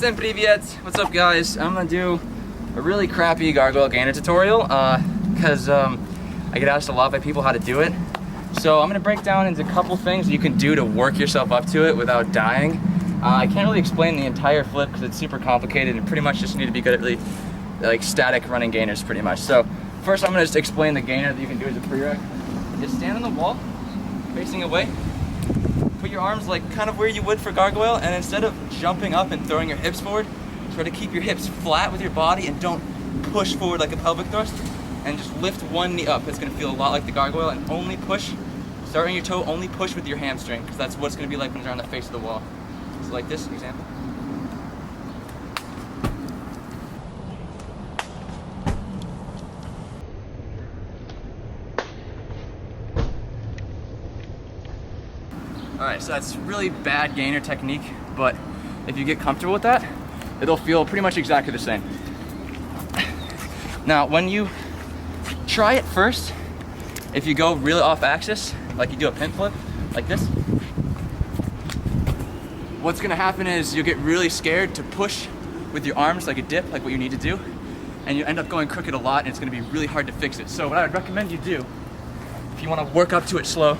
Всем привет! What's up, guys? I'm gonna do a really crappy gargoyle gainer tutorial because I get asked a lot by people how to do it. So I'm gonna break down into a couple things you can do to work yourself up to it without dying. I can't really explain the entire flip because it's super complicated and pretty much just need to be good at really like static running gainers pretty much. So first I'm gonna just explain the gainer that you can do as a prereq. Just stand on the wall, facing away. Put your arms like kind of where you would for gargoyle, and instead of jumping up and throwing your hips forward, try to keep your hips flat with your body and don't push forward like a pelvic thrust, and just lift one knee up. It's gonna feel a lot like the gargoyle, and only push, starting your toe, only push with your hamstring, because that's what it's gonna be like when you're on the face of the wall. So like this example. Alright, so that's really bad gainer technique, but if you get comfortable with that, it'll feel pretty much exactly the same. Now, when you try it first, if you go really off axis, like you do a pin flip, like this, what's gonna happen is you'll get really scared to push with your arms like a dip, like what you need to do, and you end up going crooked a lot, and it's gonna be really hard to fix it. So what I would recommend you do, if you wanna work up to it slow,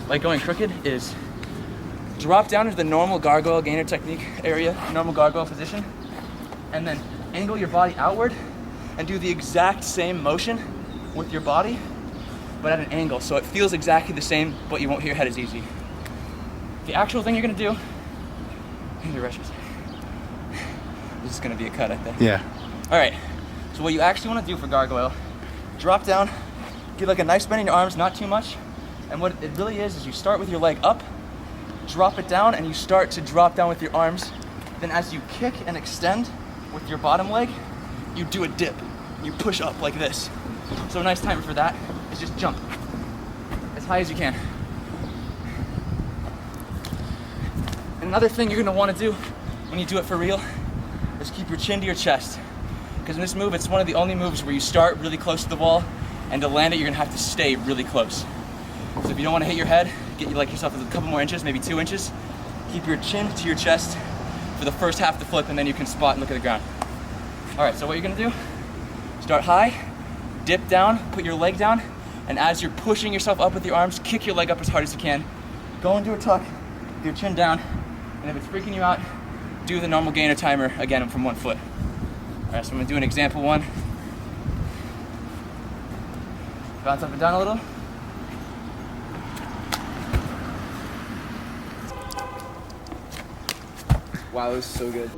like going crooked, is drop down into the normal gargoyle gainer technique area, normal gargoyle position, and then angle your body outward and do the exact same motion with your body, but at an angle, so it feels exactly the same, but you won't hit your head as easy. The actual thing you're gonna do, this is gonna be a cut, I think. Yeah. All right, so what you actually wanna do for gargoyle, drop down, get like a nice bend in your arms, not too much, and what it really is you start with your leg up, drop it down, and you start to drop down with your arms. Then as you kick and extend with your bottom leg, you do a dip. You push up like this. So a nice timer for that is just jump as high as you can. And another thing you're gonna wanna do when you do it for real is keep your chin to your chest. Because in this move, it's one of the only moves where you start really close to the wall, and to land it, you're gonna have to stay really close. So if you don't wanna hit your head, get yourself a couple more inches, maybe 2 inches. Keep your chin to your chest for the first half of the flip, and then you can spot and look at the ground. All right, so what you're gonna do, start high, dip down, put your leg down, and as you're pushing yourself up with your arms, kick your leg up as hard as you can. Go into a tuck, with your chin down, and if it's freaking you out, do the normal gainer timer again from 1 foot. All right, so I'm gonna do an example one. Bounce up and down a little. Wow, that was so good.